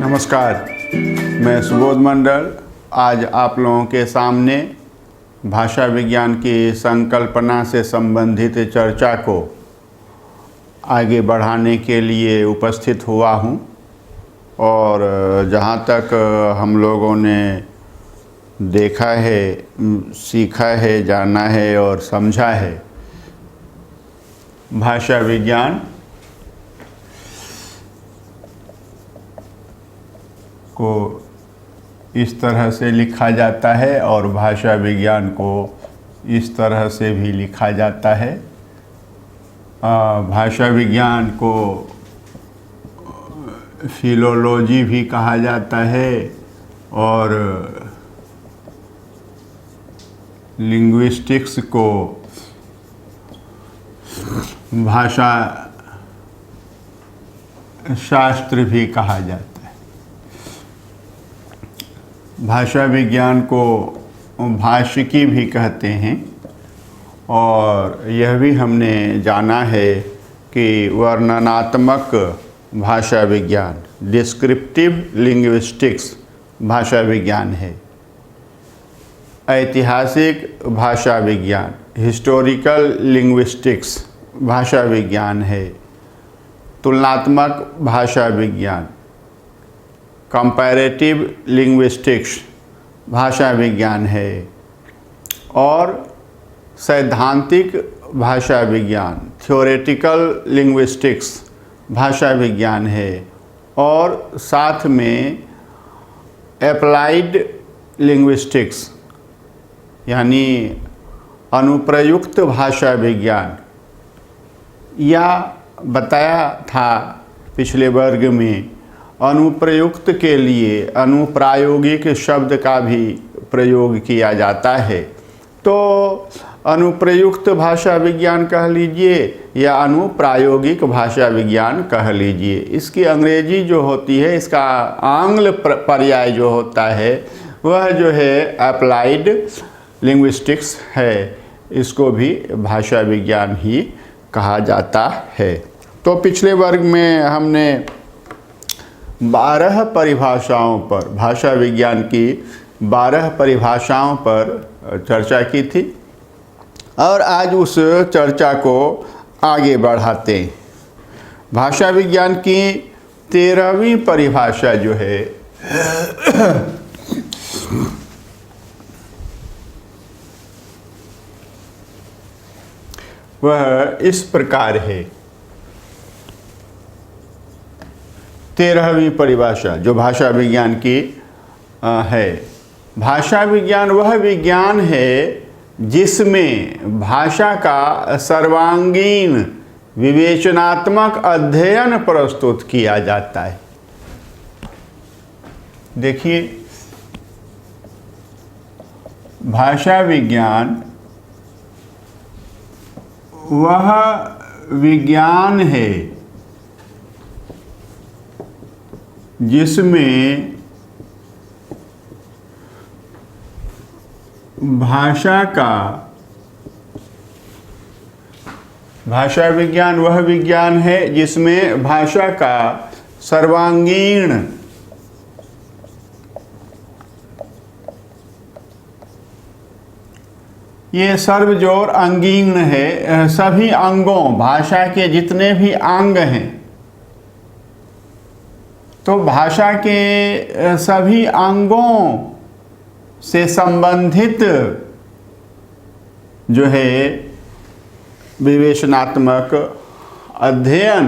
नमस्कार, मैं सुबोध मंडल आज आप लोगों के सामने भाषा विज्ञान की संकल्पना से संबंधित चर्चा को आगे बढ़ाने के लिए उपस्थित हुआ हूँ। और जहाँ तक हम लोगों ने देखा है, सीखा है, जाना है और समझा है, भाषा विज्ञान को इस तरह से लिखा जाता है और भाषा विज्ञान को इस तरह से भी लिखा जाता है। भाषा विज्ञान को फिलोलॉजी भी कहा जाता है और लिंग्विस्टिक्स को भाषा शास्त्र भी कहा जाता है। भाषा विज्ञान को भाषिकी भी कहते हैं और यह भी हमने जाना है कि वर्णनात्मक भाषा विज्ञान डिस्क्रिप्टिव लिंग्विस्टिक्स भाषा विज्ञान है। ऐतिहासिक भाषा विज्ञान हिस्टोरिकल लिंग्विस्टिक्स भाषा विज्ञान है। तुलनात्मक भाषा विज्ञान कंपैरेटिव लिंग्विस्टिक्स भाषा विज्ञान है। और सैद्धांतिक भाषा विज्ञान थ्योरेटिकल लिंग्विस्टिक्स भाषा विज्ञान है। और साथ में एप्लाइड लिंग्विस्टिक्स यानी अनुप्रयुक्त भाषा विज्ञान, या बताया था पिछले वर्ग में अनुप्रयुक्त के लिए अनुप्रायोगिक शब्द का भी प्रयोग किया जाता है। तो अनुप्रयुक्त भाषा विज्ञान कह लीजिए या अनुप्रायोगिक भाषा विज्ञान कह लीजिए। इसकी अंग्रेजी जो होती है, इसका आंग्ल पर्याय जो होता है वह जो है एप्लाइड लिंग्विस्टिक्स है। इसको भी भाषा विज्ञान ही कहा जाता है। तो पिछले वर्ग में हमने 12 परिभाषाओं पर, भाषा विज्ञान की 12 परिभाषाओं पर चर्चा की थी और आज उस चर्चा को आगे बढ़ाते हैं। भाषा विज्ञान की 13वीं परिभाषा जो है वह इस प्रकार है। 13वीं परिभाषा जो भाषा विज्ञान की है, भाषा विज्ञान वह विज्ञान है जिसमें भाषा का सर्वांगीण विवेचनात्मक अध्ययन प्रस्तुत किया जाता है। देखिए, भाषा विज्ञान वह विज्ञान है जिसमें भाषा विज्ञान वह विज्ञान है जिसमें भाषा का सर्वांगीण ये सर्वजोर अंगीण है, सभी अंगों, भाषा के जितने भी अंग हैं, तो भाषा के सभी अंगों से संबंधित जो है विवेचनात्मक अध्ययन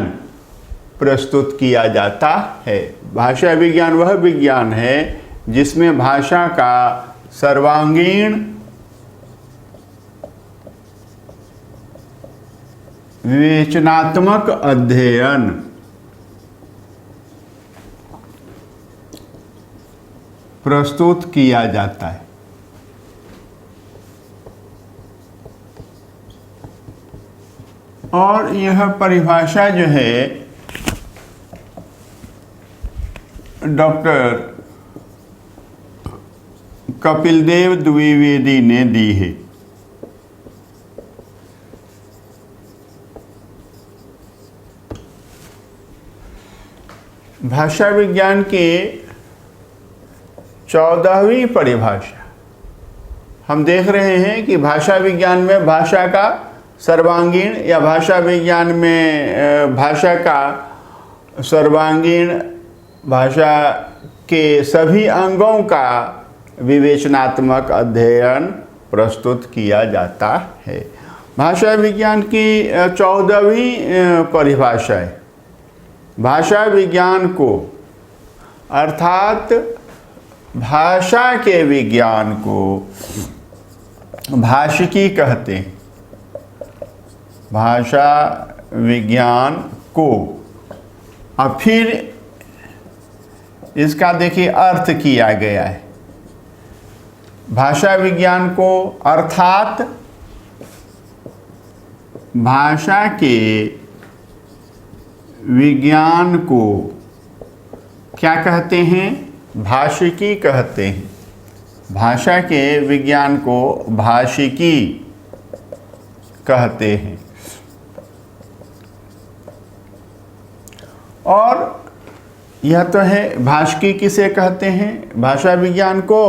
प्रस्तुत किया जाता है। भाषा विज्ञान वह विज्ञान है जिसमें भाषा का सर्वांगीण विवेचनात्मक अध्ययन प्रस्तुत किया जाता है। और यह परिभाषा जो है डॉक्टर कपिल देव द्विवेदी ने दी है। भाषा विज्ञान की 14वीं परिभाषा हम देख रहे हैं कि भाषा विज्ञान में भाषा का सर्वांगीण या भाषा विज्ञान में भाषा का सर्वांगीण भाषा के सभी अंगों का विवेचनात्मक अध्ययन प्रस्तुत किया जाता है। भाषा विज्ञान की 14वीं परिभाषा है, भाषा विज्ञान को अर्थात भाषा के विज्ञान को भाषिकी कहते हैं। भाषा विज्ञान को अब फिर इसका देखिए अर्थ किया गया है। भाषा विज्ञान को अर्थात भाषा के विज्ञान को क्या कहते हैं? भाषिकी कहते हैं। भाषा के विज्ञान को भाषिकी कहते हैं। और यह तो है भाषिकी किसे कहते हैं? भाषा विज्ञान को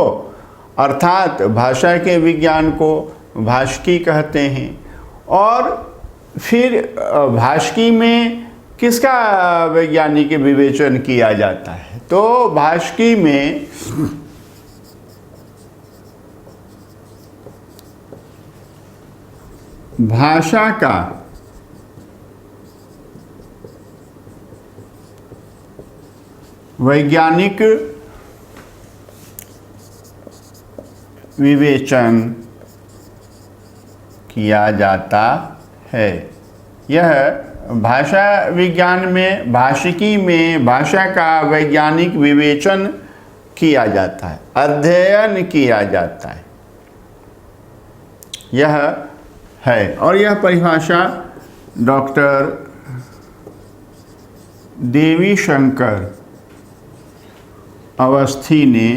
अर्थात भाषा के विज्ञान को भाषिकी कहते हैं। और फिर भाषिकी में किसका वैज्ञानिक विवेचन किया जाता है? तो भाषिकी में भाषा का वैज्ञानिक विवेचन किया जाता है। यह भाषा विज्ञान में भाषिकी में भाषा का वैज्ञानिक विवेचन किया जाता है, अध्ययन किया जाता है, यह है। और यह परिभाषा डॉक्टर देवी शंकर अवस्थी ने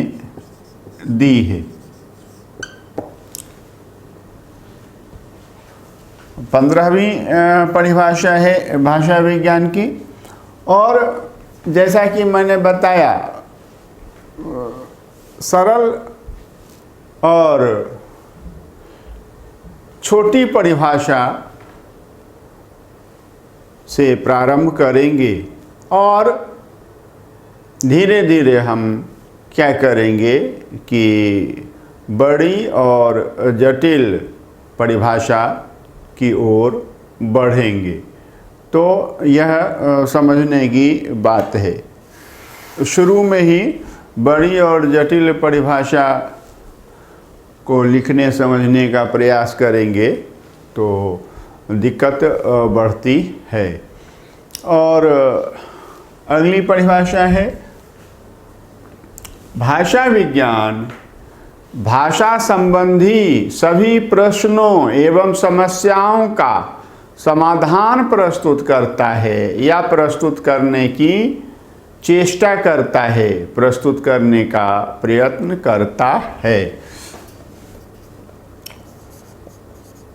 दी है। 15वीं परिभाषा है भाषा विज्ञान की। और जैसा कि मैंने बताया, सरल और छोटी परिभाषा से प्रारंभ करेंगे और धीरे धीरे हम क्या करेंगे कि बड़ी और जटिल परिभाषा की ओर बढ़ेंगे। तो यह समझने की बात है। शुरू में ही बड़ी और जटिल परिभाषा को लिखने समझने का प्रयास करेंगे तो दिक्कत बढ़ती है। और अगली परिभाषा है भाषा विज्ञान भाषा संबंधी सभी प्रश्नों एवं समस्याओं का समाधान प्रस्तुत करता है या प्रस्तुत करने की चेष्टा करता है, प्रस्तुत करने का प्रयत्न करता है।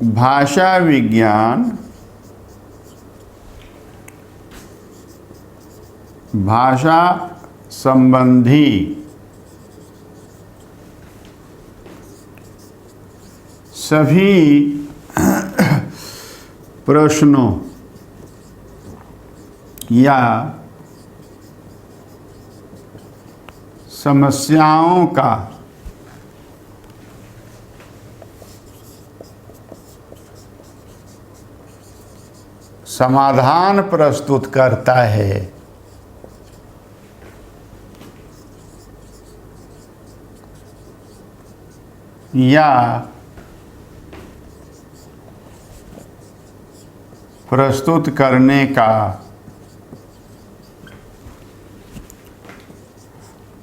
भाषा विज्ञान भाषा संबंधी सभी प्रश्नों या समस्याओं का समाधान प्रस्तुत करता है। या प्रस्तुत करने का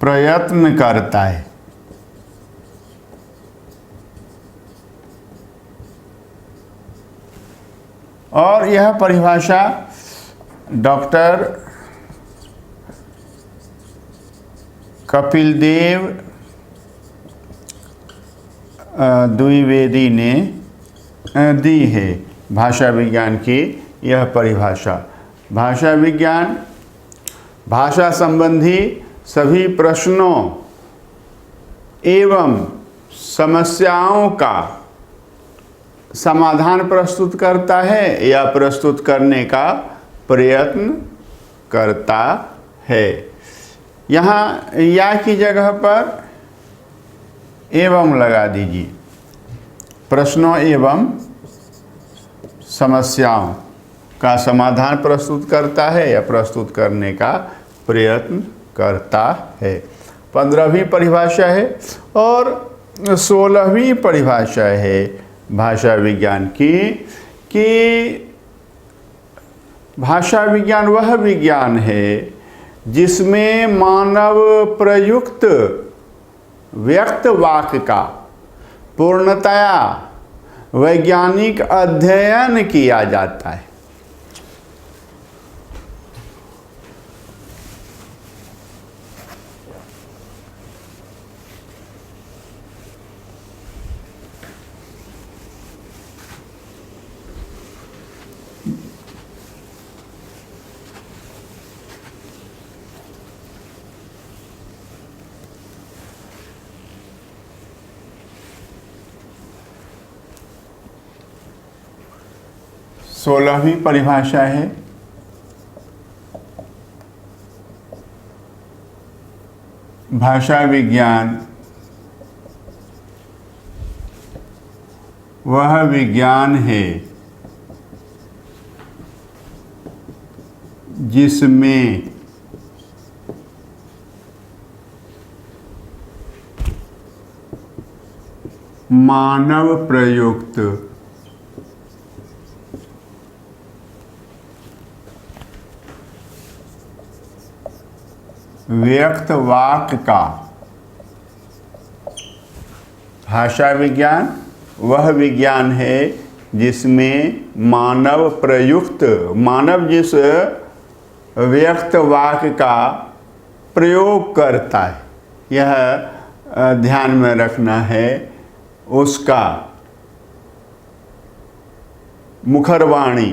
प्रयत्न करता है। और यह परिभाषा डॉक्टर कपिल देव द्विवेदी ने दी है। भाषा विज्ञान की यह परिभाषा। भाषा विज्ञान भाषा संबंधी सभी प्रश्नों एवं समस्याओं का समाधान प्रस्तुत करता है या प्रस्तुत करने का प्रयत्न करता है। यहाँ या की जगह पर एवं लगा दीजिए। प्रश्नों एवं समस्याओं का समाधान प्रस्तुत करता है या प्रस्तुत करने का प्रयत्न करता है। 15वीं परिभाषा है और 16वीं परिभाषा है भाषा विज्ञान की कि भाषा विज्ञान वह विज्ञान है जिसमें मानव प्रयुक्त व्यक्त वाक्य का पूर्णतया वैज्ञानिक अध्ययन किया जाता है। सोलहवीं परिभाषा है भाषा विज्ञान वह विज्ञान है जिसमें मानव प्रयुक्त व्यक्त वाक्य का भाषा विज्ञान वह विज्ञान है जिसमें मानव प्रयुक्त मानव जिस व्यक्त वाक्य का प्रयोग करता है यह ध्यान में रखना है। उसका मुखर वाणी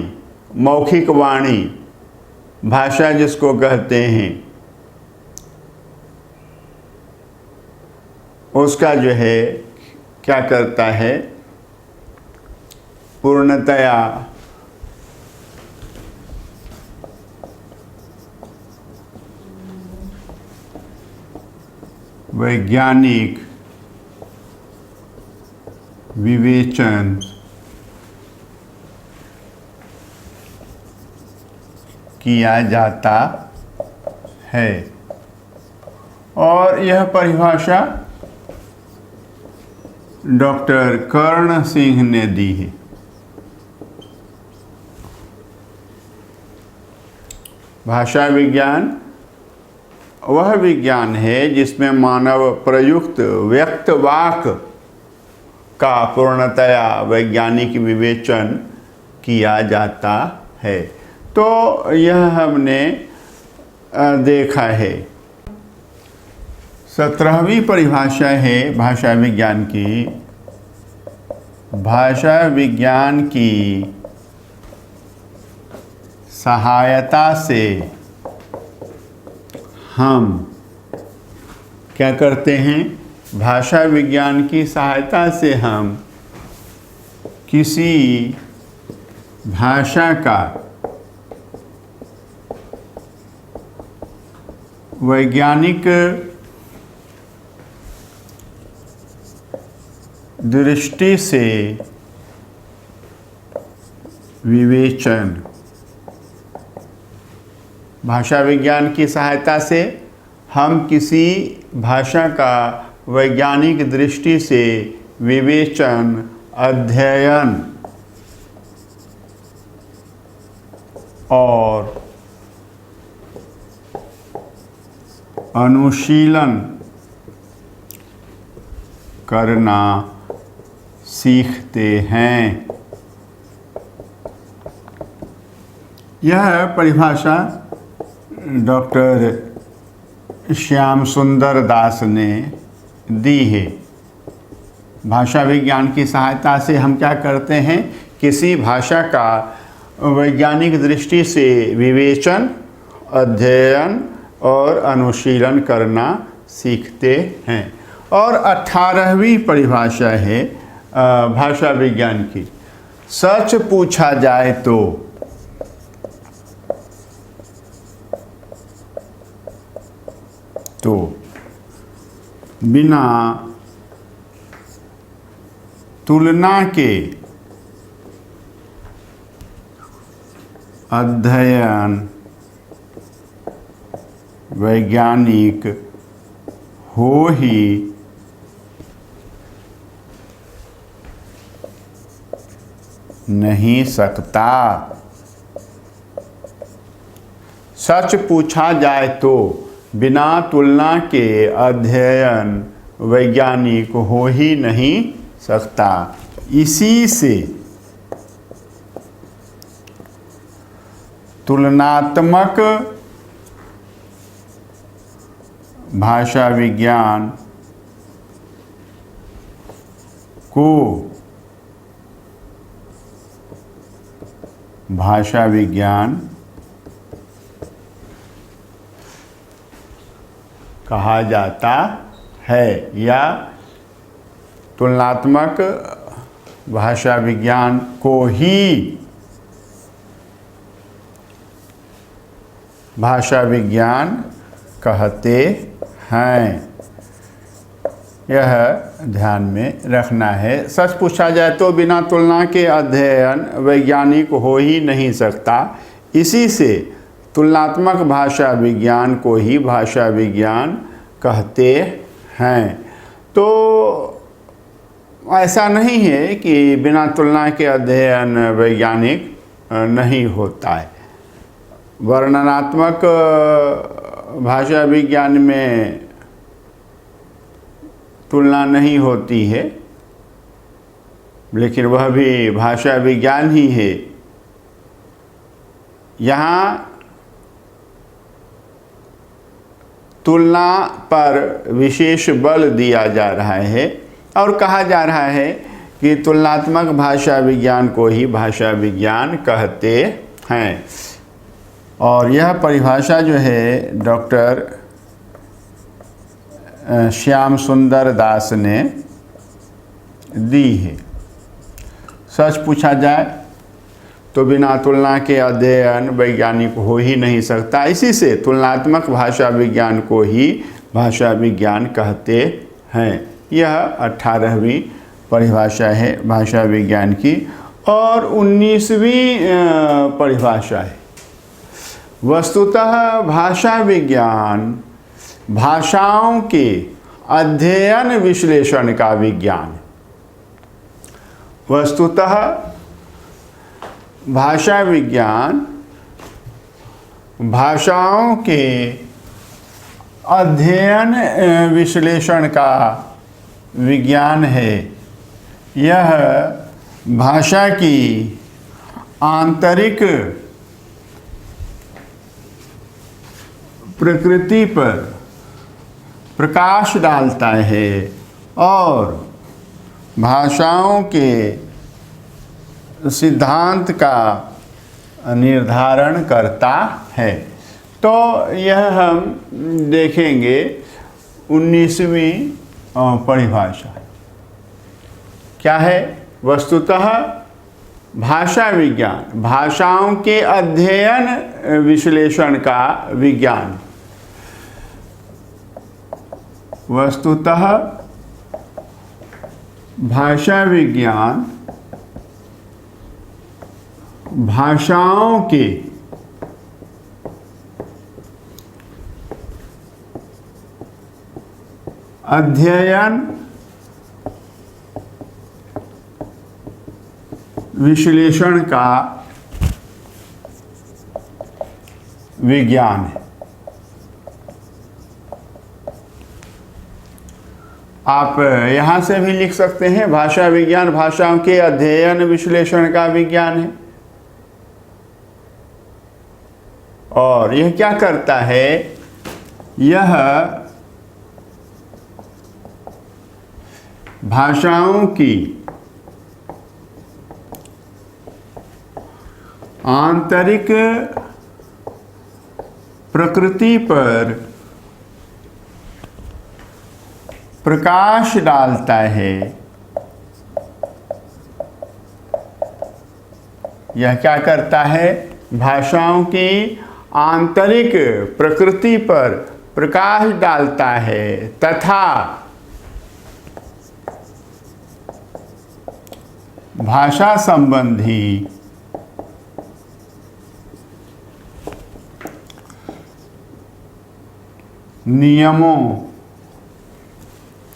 मौखिक वाणी भाषा जिसको कहते हैं उसका जो है क्या करता है पूर्णतया वैज्ञानिक विवेचन किया जाता है। और यह परिभाषा डॉक्टर कर्ण सिंह ने दी है। भाषा विज्ञान वह विज्ञान है जिसमें मानव प्रयुक्त व्यक्त वाक्य का पूर्णतया वैज्ञानिक विवेचन किया जाता है। तो यह हमने देखा है। 17वीं परिभाषा है भाषा विज्ञान की। भाषा विज्ञान की सहायता से हम क्या करते हैं? भाषा विज्ञान की सहायता से हम किसी भाषा का वैज्ञानिक दृष्टि से विवेचन भाषा विज्ञान की सहायता से हम किसी भाषा का वैज्ञानिक दृष्टि से विवेचन अध्ययन और अनुशीलन करना सीखते हैं। यह परिभाषा डॉक्टर श्याम सुंदर दास ने दी है। भाषा विज्ञान की सहायता से हम क्या करते हैं? किसी भाषा का वैज्ञानिक दृष्टि से विवेचन अध्ययन और अनुशीलन करना सीखते हैं। और 18वीं परिभाषा है भाषा विज्ञान की, सच पूछा जाए तो बिना तुलना के अध्ययन वैज्ञानिक हो ही नहीं सकता। सच पूछा जाए तो बिना तुलना के अध्ययन वैज्ञानिक हो ही नहीं सकता। इसी से तुलनात्मक भाषा विज्ञान को भाषा विज्ञान कहा जाता है, या तुलनात्मक भाषा विज्ञान को ही भाषा विज्ञान कहते हैं। यह ध्यान में रखना है। सच पूछा जाए तो बिना तुलना के अध्ययन वैज्ञानिक हो ही नहीं सकता। इसी से तुलनात्मक भाषा विज्ञान को ही भाषा विज्ञान कहते हैं। तो ऐसा नहीं है कि बिना तुलना के अध्ययन वैज्ञानिक नहीं होता है। वर्णनात्मक भाषा विज्ञान में तुलना नहीं होती है, लेकिन वह भी भाषा विज्ञान ही है। यहाँ तुलना पर विशेष बल दिया जा रहा है और कहा जा रहा है कि तुलनात्मक भाषा विज्ञान को ही भाषा विज्ञान कहते हैं। और यह परिभाषा जो है डॉक्टर श्याम सुंदर दास ने दी है। सच पूछा जाए तो बिना तुलना के अध्ययन वैज्ञानिक हो ही नहीं सकता। इसी से तुलनात्मक भाषा विज्ञान को ही भाषा विज्ञान कहते हैं। यह 18वीं परिभाषा है भाषा विज्ञान की। और 19वीं परिभाषा है, वस्तुतः भाषा विज्ञान भाषाओं के अध्ययन विश्लेषण का विज्ञान। वस्तुतः भाषा विज्ञान भाषाओं के अध्ययन विश्लेषण का विज्ञान है। यह भाषा की आंतरिक प्रकृति पर प्रकाश डालता है और भाषाओं के सिद्धांत का निर्धारण करता है। तो यह हम देखेंगे 19वीं परिभाषा क्या है। वस्तुतः भाषा विज्ञान भाषाओं के अध्ययन विश्लेषण का विज्ञान। वस्तुतः भाषा विज्ञान भाषाओं के अध्ययन विश्लेषण का विज्ञान है। आप यहाँ से भी लिख सकते हैं भाषा विज्ञान भाषाओं के अध्ययन विश्लेषण का विज्ञान है। और यह क्या करता है, यह भाषाओं की आंतरिक प्रकृति पर प्रकाश डालता है। यह क्या करता है? भाषाओं की आंतरिक प्रकृति पर प्रकाश डालता है तथा भाषा संबंधी नियमों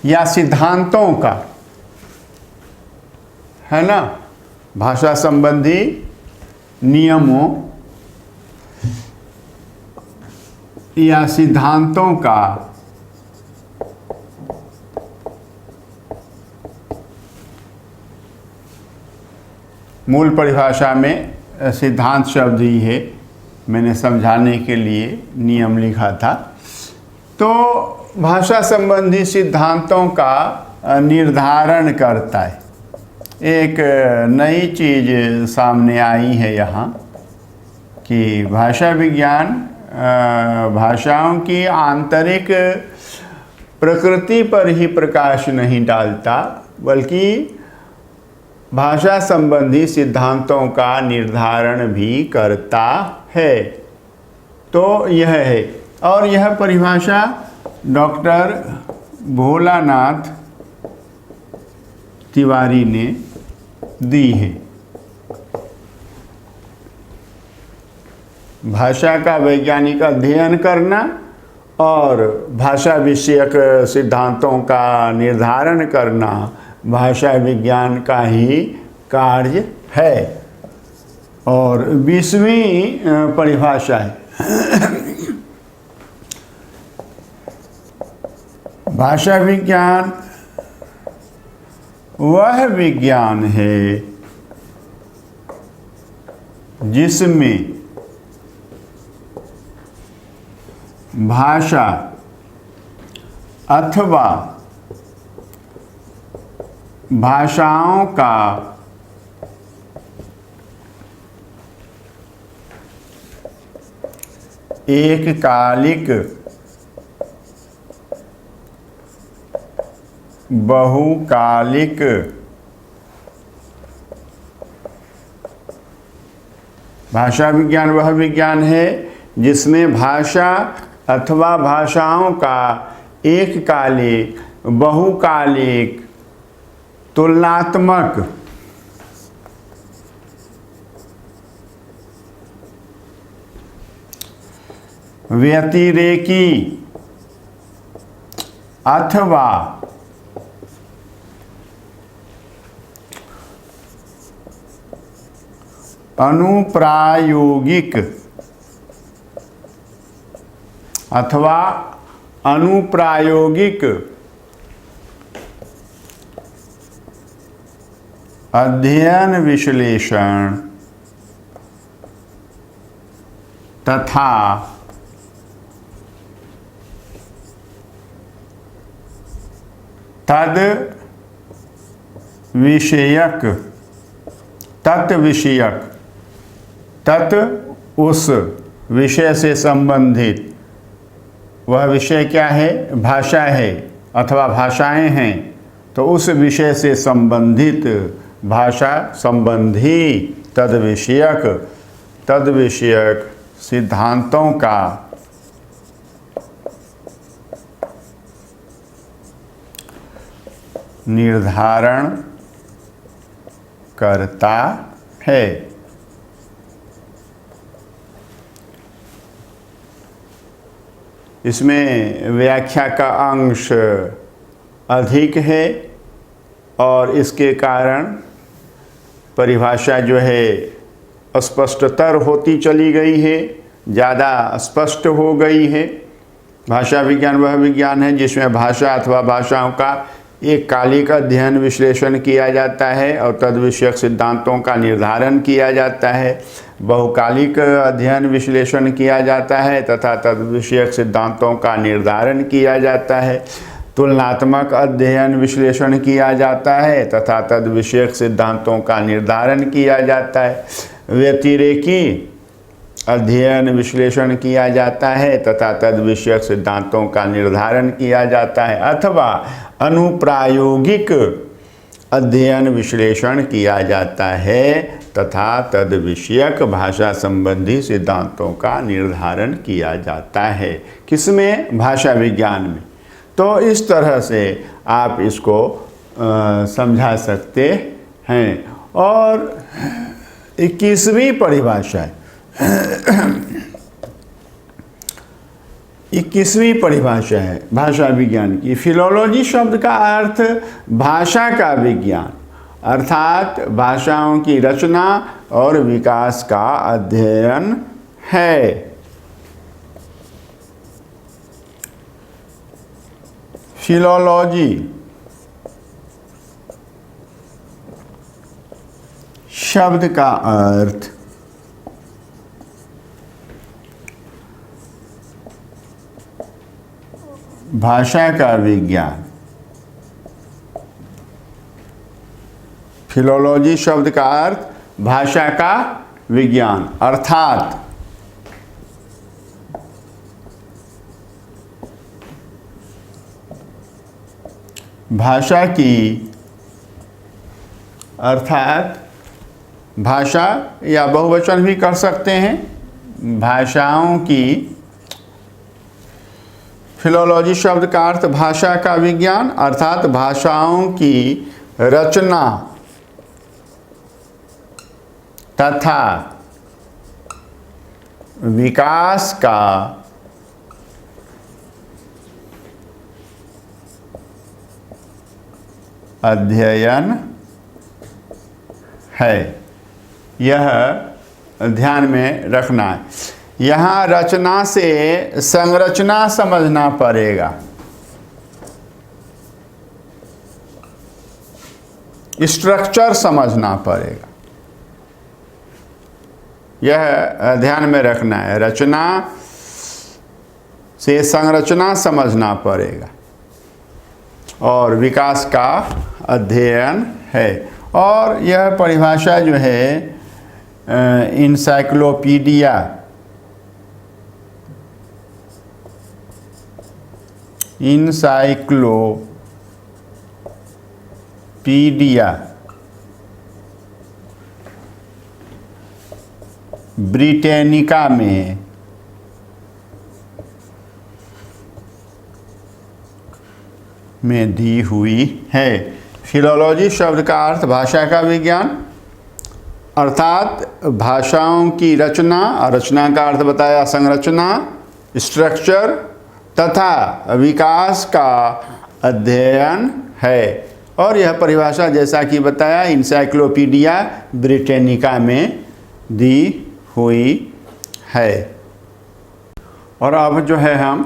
या सिद्धांतों का, है ना, भाषा संबंधी नियमों या सिद्धांतों का मूल परिभाषा में सिद्धांत शब्द ही है, मैंने समझाने के लिए नियम लिखा था। तो भाषा संबंधी सिद्धांतों का निर्धारण करता है। एक नई चीज़ सामने आई है यहाँ कि भाषा विज्ञान भाषाओं की आंतरिक प्रकृति पर ही प्रकाश नहीं डालता, बल्कि भाषा संबंधी सिद्धांतों का निर्धारण भी करता है। तो यह है, और यह परिभाषा डॉक्टर भोलानाथ तिवारी ने दी है। भाषा का वैज्ञानिक अध्ययन करना और भाषा विषयक सिद्धांतों का निर्धारण करना भाषा विज्ञान का ही कार्य है। और 20वीं परिभाषा है भाषा विज्ञान वह विज्ञान है जिसमें भाषा अथवा भाषाओं का एककालिक, बहुकालिक, भाषा विज्ञान वह विज्ञान है जिसमें भाषा अथवा भाषाओं का एककालिक, बहुकालिक, तुलनात्मक, व्यतिरेकी अथवा अनुप्रायोगिक अध्ययन विश्लेषण तथा तत् उस विषय से संबंधित, वह विषय क्या है? भाषा है अथवा भाषाएं हैं, तो उस विषय से संबंधित भाषा संबंधी तद्विषयक सिद्धांतों का निर्धारण करता है। इसमें व्याख्या का अंश अधिक है और इसके कारण परिभाषा जो है स्पष्टतर होती चली गई है, ज़्यादा स्पष्ट हो गई है। भाषा विज्ञान वह विज्ञान है जिसमें भाषा अथवा भाषाओं का एक कालिक अध्ययन विश्लेषण किया जाता है और तद्विषयक सिद्धांतों का निर्धारण किया जाता है, बहुकालिक अध्ययन विश्लेषण किया जाता है तथा तद्विषयक सिद्धांतों का निर्धारण किया जाता है, तुलनात्मक अध्ययन विश्लेषण किया जाता है तथा तद्विषयक सिद्धांतों का निर्धारण किया जाता है, व्यतिरेकी अध्ययन विश्लेषण किया जाता है तथा तद विषयक सिद्धांतों का निर्धारण किया जाता है, अथवा अनुप्रायोगिक अध्ययन विश्लेषण किया जाता है तथा तद विषयक भाषा संबंधी सिद्धांतों का निर्धारण किया जाता है। किसमें? भाषा विज्ञान में। तो इस तरह से आप इसको समझा सकते हैं। और 21वीं परिभाषा है 21वीं परिभाषा है भाषा विज्ञान की। फिलोलॉजी शब्द का अर्थ भाषा का विज्ञान अर्थात भाषाओं की रचना और विकास का अध्ययन है। फिलोलॉजी शब्द का अर्थ भाषा का विज्ञान। फिलोलॉजी शब्द का अर्थ भाषा का विज्ञान अर्थात भाषा की भाषा या बहुवचन भी कर सकते हैं, भाषाओं की। फिलोलॉजी शब्द का अर्थ भाषा का विज्ञान अर्थात भाषाओं की रचना तथा विकास का अध्ययन है। यह ध्यान में रखना है। यहाँ रचना से संरचना समझना पड़ेगा, स्ट्रक्चर समझना पड़ेगा। यह ध्यान में रखना है। रचना से संरचना समझना पड़ेगा और विकास का अध्ययन है। और यह परिभाषा जो है इंसाइक्लोपीडिया ब्रिटेनिका में दी हुई है। फिलोलॉजी शब्द का अर्थ भाषा का विज्ञान अर्थात भाषाओं की रचना, और रचना का अर्थ बताया संरचना, स्ट्रक्चर तथा विकास का अध्ययन है। और यह परिभाषा जैसा कि बताया इंसाइक्लोपीडिया ब्रिटेनिका में दी हुई है। और अब जो है हम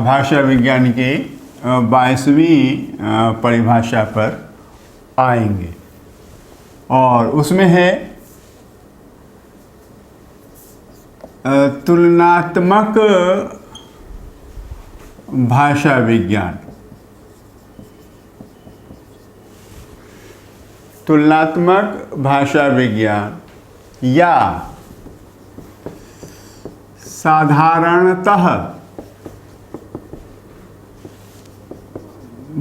भाषा विज्ञान की 22वीं परिभाषा पर आएंगे और उसमें है तुलनात्मक भाषा विज्ञान। तुलनात्मक भाषा विज्ञान या साधारणतः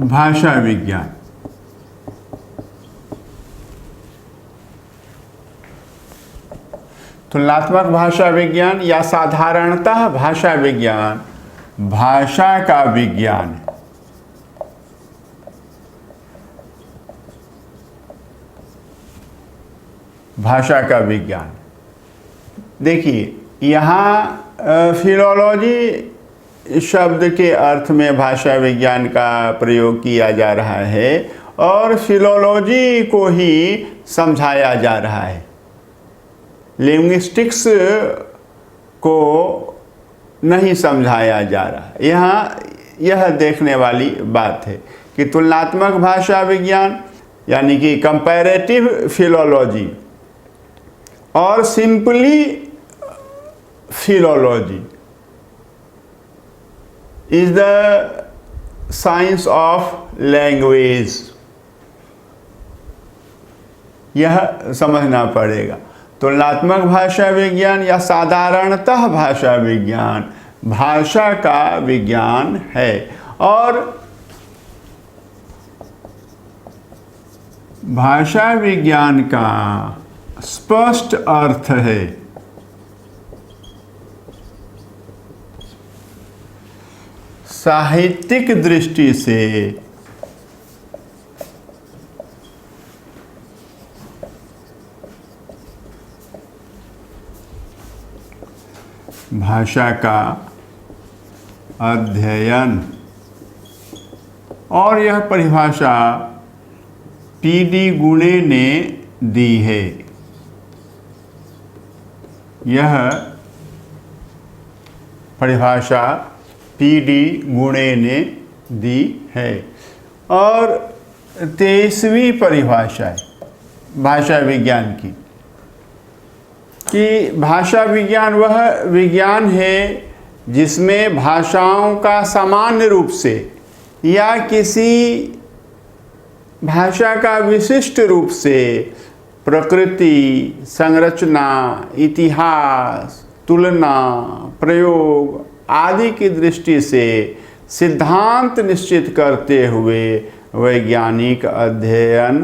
भाषा विज्ञान। तुलनात्मक भाषा विज्ञान या साधारणतः भाषा विज्ञान भाषा का विज्ञान है। भाषा का विज्ञान। देखिए यहाँ फिलोलॉजी शब्द के अर्थ में भाषा विज्ञान का प्रयोग किया जा रहा है और फिलोलॉजी को ही समझाया जा रहा है। लिंग्विस्टिक्स को नहीं समझाया जा रहा। यहाँ यह देखने वाली बात है कि तुलनात्मक भाषा विज्ञान यानी कि कंपैरेटिव फिलोलॉजी और simply philology is the science of language. यह समझना पड़ेगा। तुलनात्मक भाषा विज्ञान या साधारणतः भाषा विज्ञान भाषा का विज्ञान है। और भाषा विज्ञान का स्पष्ट अर्थ है साहित्यिक दृष्टि से भाषा का अध्ययन। और यह परिभाषा पीडी गुणे ने दी है। यह परिभाषा पीडी गुणे ने दी है। और 23वीं परिभाषा है भाषा विज्ञान की कि भाषा विज्ञान वह विज्ञान है जिसमें भाषाओं का सामान्य रूप से या किसी भाषा का विशिष्ट रूप से प्रकृति, संरचना, इतिहास, तुलना, प्रयोग आदि की दृष्टि से सिद्धांत निश्चित करते हुए वैज्ञानिक अध्ययन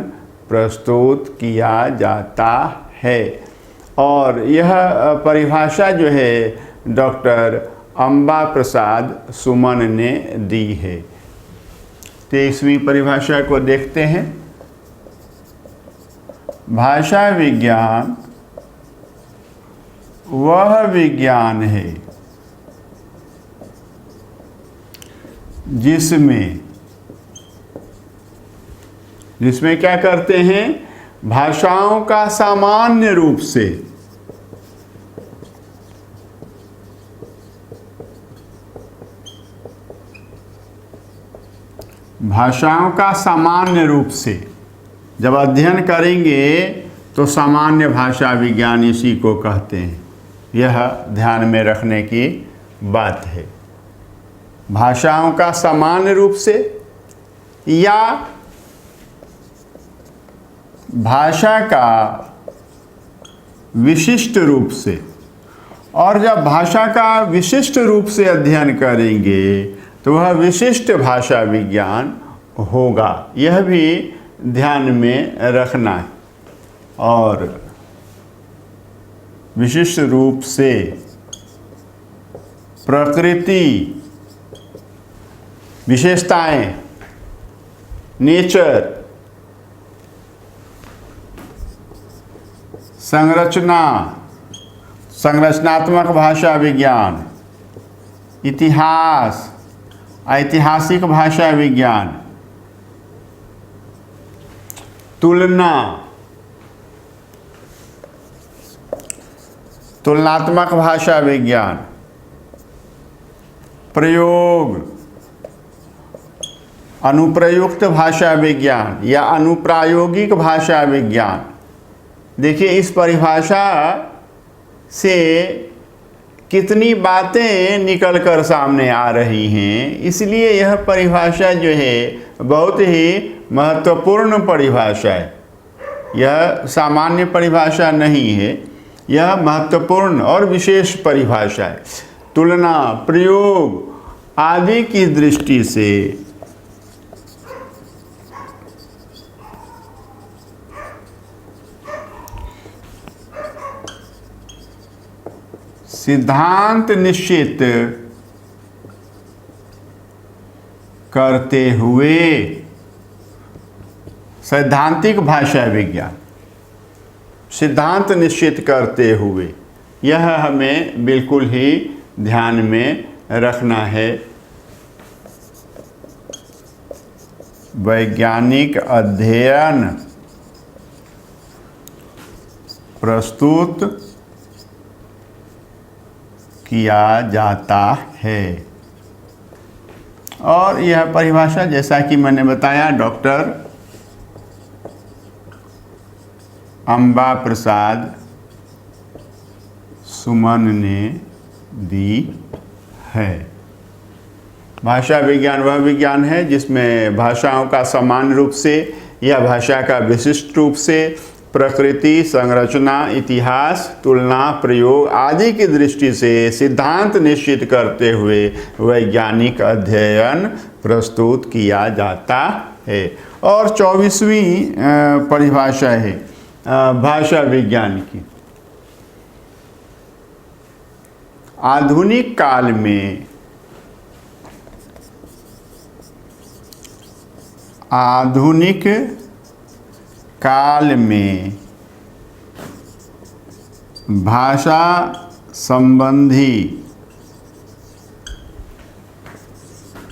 प्रस्तुत किया जाता है। और यह परिभाषा जो है डॉक्टर अंबा प्रसाद सुमन ने दी है। 23वीं परिभाषा को देखते हैं। भाषा विज्ञान वह विज्ञान है जिसमें क्या करते हैं, भाषाओं का सामान्य रूप से जब अध्ययन करेंगे तो सामान्य भाषा विज्ञान इसी को कहते हैं। यह ध्यान में रखने की बात है। भाषाओं का सामान्य रूप से या भाषा का विशिष्ट रूप से। और जब भाषा का विशिष्ट रूप से अध्ययन करेंगे तो वह विशिष्ट भाषा विज्ञान होगा। यह भी ध्यान में रखना है। और विशिष्ट रूप से प्रकृति, विशेषताएं, नेचर, संरचना, संरचनात्मक भाषा विज्ञान, इतिहास, ऐतिहासिक भाषा विज्ञान, तुलना, तुलनात्मक भाषा विज्ञान, प्रयोग, अनुप्रयुक्त भाषा विज्ञान या अनुप्रायोगिक भाषा विज्ञान। देखिए इस परिभाषा से कितनी बातें निकल कर सामने आ रही हैं। इसलिए यह परिभाषा जो है बहुत ही महत्वपूर्ण परिभाषा है। यह सामान्य परिभाषा नहीं है, यह महत्वपूर्ण और विशेष परिभाषा है। तुलना, प्रयोग आदि की दृष्टि से सिद्धांत निश्चित करते हुए सैद्धांतिक भाषा विज्ञान, सिद्धांत निश्चित करते हुए, यह हमें बिल्कुल ही ध्यान में रखना है। वैज्ञानिक अध्ययन प्रस्तुत किया जाता है। और यह परिभाषा जैसा कि मैंने बताया डॉक्टर अंबा प्रसाद सुमन ने दी है। भाषा विज्ञान वह विज्ञान है जिसमें भाषाओं का समान रूप से या भाषा का विशिष्ट रूप से प्रकृति, संरचना, इतिहास, तुलना, प्रयोग आदि की दृष्टि से सिद्धांत निश्चित करते हुए वैज्ञानिक अध्ययन प्रस्तुत किया जाता है। और 24वीं परिभाषा है भाषा विज्ञान की। आधुनिक काल में भाषा संबंधी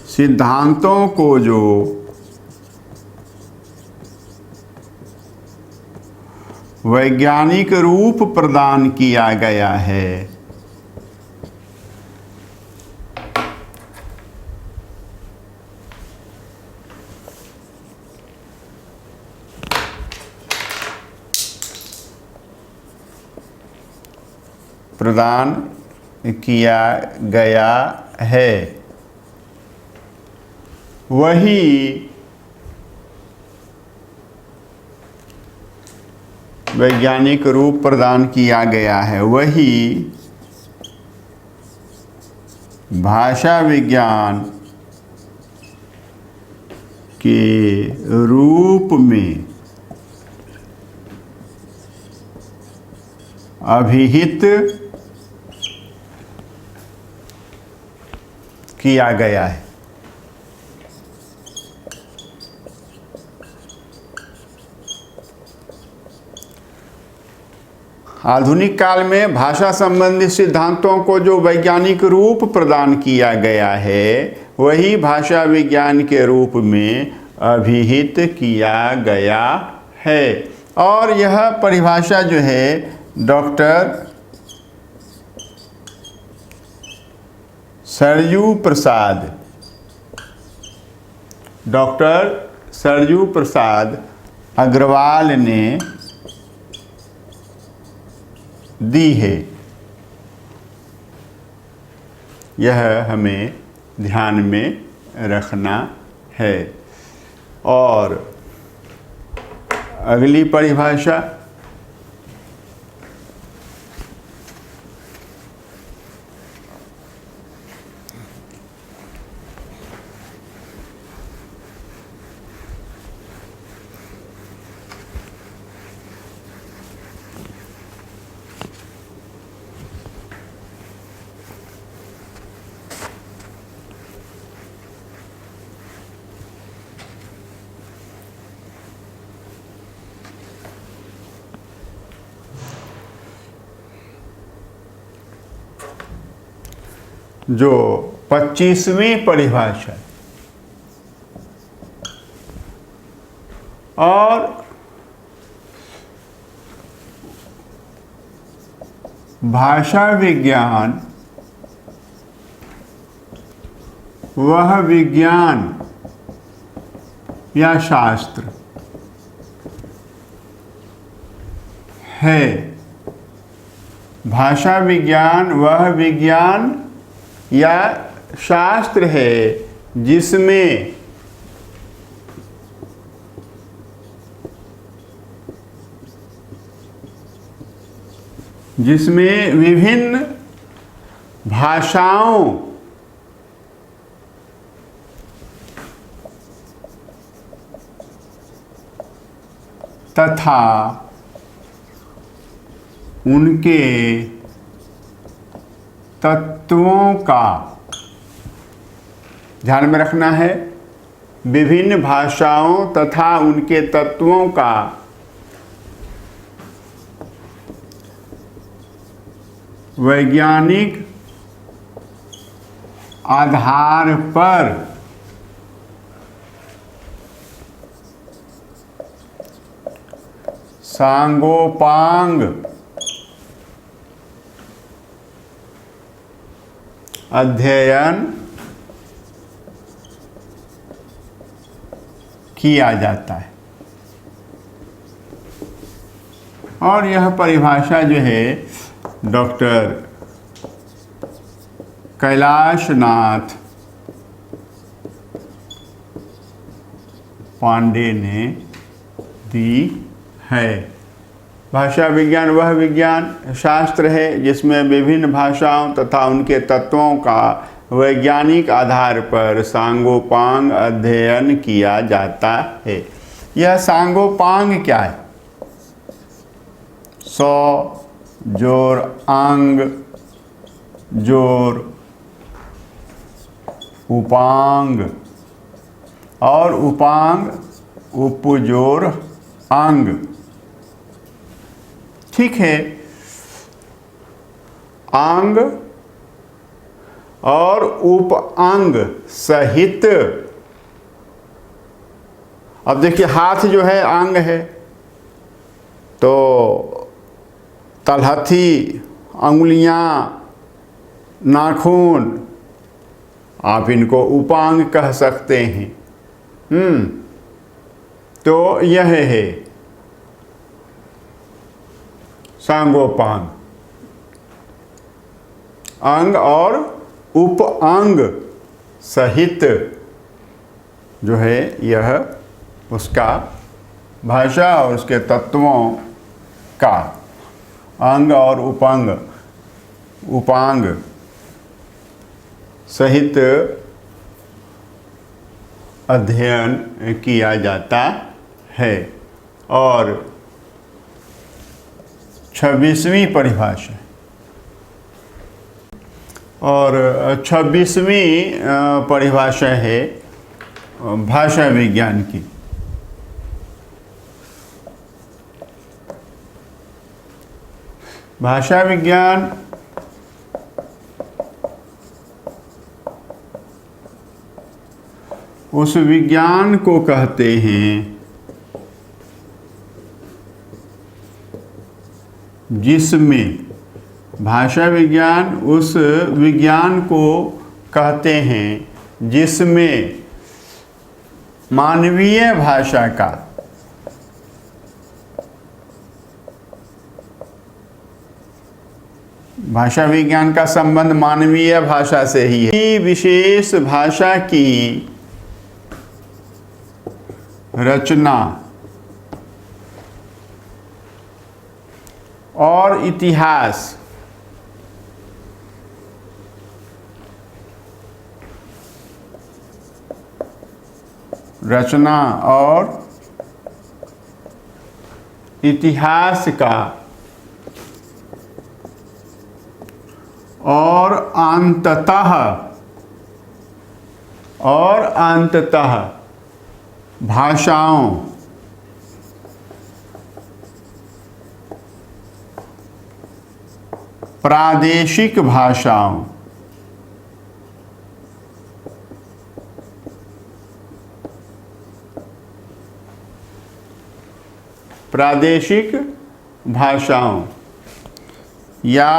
सिद्धांतों को जो वैज्ञानिक रूप प्रदान किया गया है, प्रदान किया गया है, वही वैज्ञानिक रूप प्रदान किया गया है, वही भाषा विज्ञान के रूप में अभिहित किया गया है। आधुनिक काल में भाषा संबंधी सिद्धांतों को जो वैज्ञानिक रूप प्रदान किया गया है, वही भाषा विज्ञान के रूप में अभिहित किया गया है। और यह परिभाषा जो है डॉक्टर सरयू प्रसाद अग्रवाल ने दी है। यह हमें ध्यान में रखना है। और अगली परिभाषा जो 25वीं परिभाषा और भाषा विज्ञान वह विज्ञान या शास्त्र है। भाषा विज्ञान वह विज्ञान या शास्त्र है जिसमें विभिन्न भाषाओं तथा उनके तत्वों का ध्यान में रखना है। विभिन्न भाषाओं तथा उनके तत्वों का वैज्ञानिक आधार पर सांगोपांग अध्ययन किया जाता है। और यह परिभाषा जो है डॉक्टर कैलाशनाथ पांडे ने दी है। भाषा विज्ञान वह विज्ञान शास्त्र है जिसमें विभिन्न भाषाओं तथा उनके तत्वों का वैज्ञानिक आधार पर सांगोपांग अध्ययन किया जाता है। यह सांगोपांग क्या है? सौ जोर आंग जोर उपांग और उपांग उपजोर अंग। ठीक है, अंग और उपअंग सहित। अब देखिए, हाथ जो है अंग है, तो तलहथी, अंगुलियां, नाखून, आप इनको उपांग कह सकते हैं। तो यह है सांगोपांग, अंग और उपअंग सहित जो है यह उसका भाषा और उसके तत्वों का अंग और उपांग सहित अध्ययन किया जाता है। और 26वीं परिभाषा और 26वीं परिभाषा है भाषा विज्ञान की। भाषा विज्ञान उस विज्ञान को कहते हैं जिसमें, भाषा विज्ञान उस विज्ञान को कहते हैं जिसमें मानवीय भाषा का भाषा विज्ञान का संबंध मानवीय भाषा से ही है। विशेष भाषा की रचना और इतिहास का और अंततः भाषाओं प्रादेशिक भाषाओं या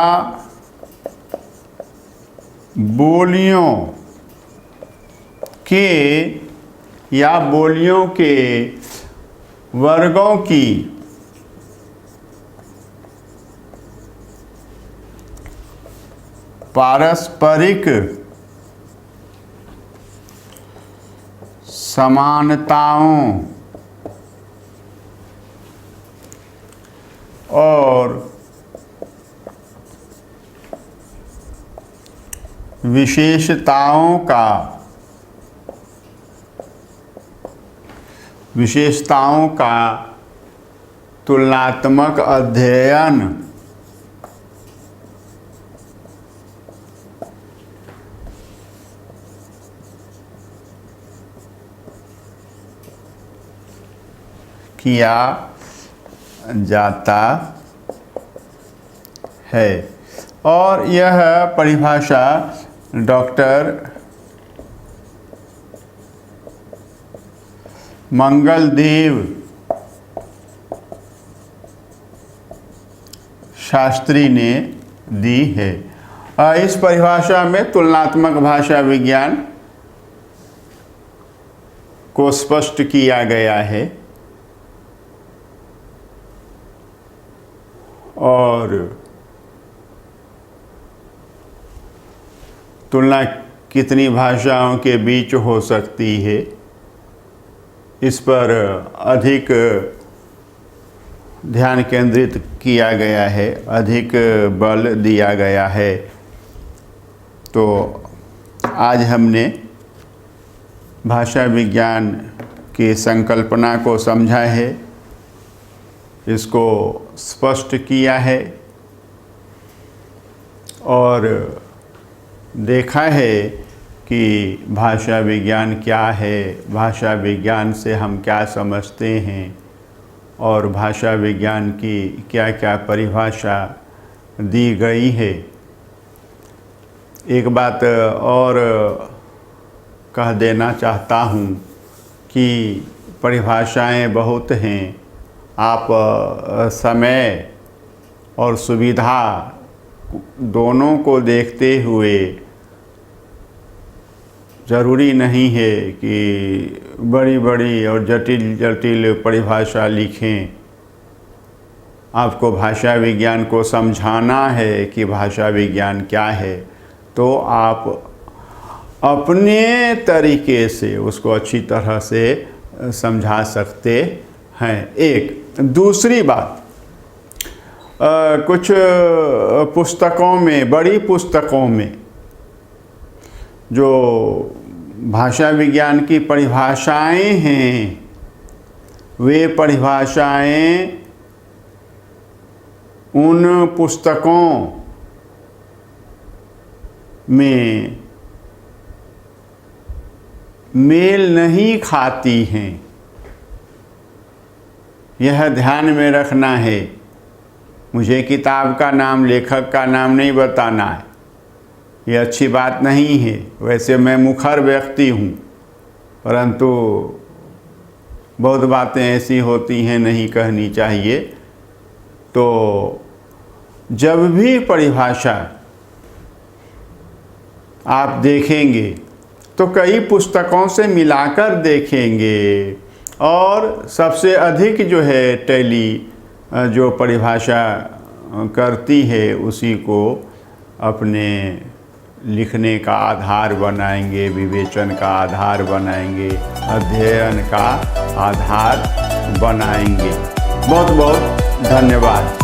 बोलियों के वर्गों की पारस्परिक समानताओं और विशेषताओं का तुलनात्मक अध्ययन किया जाता है। और यह परिभाषा डॉक्टर मंगलदेव शास्त्री ने दी है। इस परिभाषा में तुलनात्मक भाषा विज्ञान को स्पष्ट किया गया है और तुलना कितनी भाषाओं के बीच हो सकती है, इस पर अधिक ध्यान केंद्रित किया गया है, अधिक बल दिया गया है। तो आज हमने भाषा विज्ञान की संकल्पना को समझा है, इसको स्पष्ट किया है और देखा है कि भाषा विज्ञान क्या है, भाषा विज्ञान से हम क्या समझते हैं और भाषा विज्ञान की क्या क्या परिभाषा दी गई है। एक बात और कह देना चाहता हूँ कि परिभाषाएं बहुत हैं। आप समय और सुविधा दोनों को देखते हुए ज़रूरी नहीं है कि बड़ी बड़ी और जटिल जटिल परिभाषा लिखें। आपको भाषा विज्ञान को समझाना है कि भाषा विज्ञान क्या है, तो आप अपने तरीके से उसको अच्छी तरह से समझा सकते हैं। एक दूसरी बात, कुछ पुस्तकों में, बड़ी पुस्तकों में जो भाषा विज्ञान की परिभाषाएं हैं, वे परिभाषाएं उन पुस्तकों में मेल नहीं खाती हैं। यह ध्यान में रखना है। मुझे किताब का नाम, लेखक का नाम नहीं बताना है, ये अच्छी बात नहीं है। वैसे मैं मुखर व्यक्ति हूँ, परंतु बहुत बातें ऐसी होती हैं नहीं कहनी चाहिए। तो जब भी परिभाषा आप देखेंगे तो कई पुस्तकों से मिलाकर देखेंगे और सबसे अधिक जो है टैली जो परिभाषा करती है उसी को अपने लिखने का आधार बनाएंगे, विवेचन का आधार बनाएंगे, अध्ययन का आधार बनाएंगे। बहुत बहुत धन्यवाद।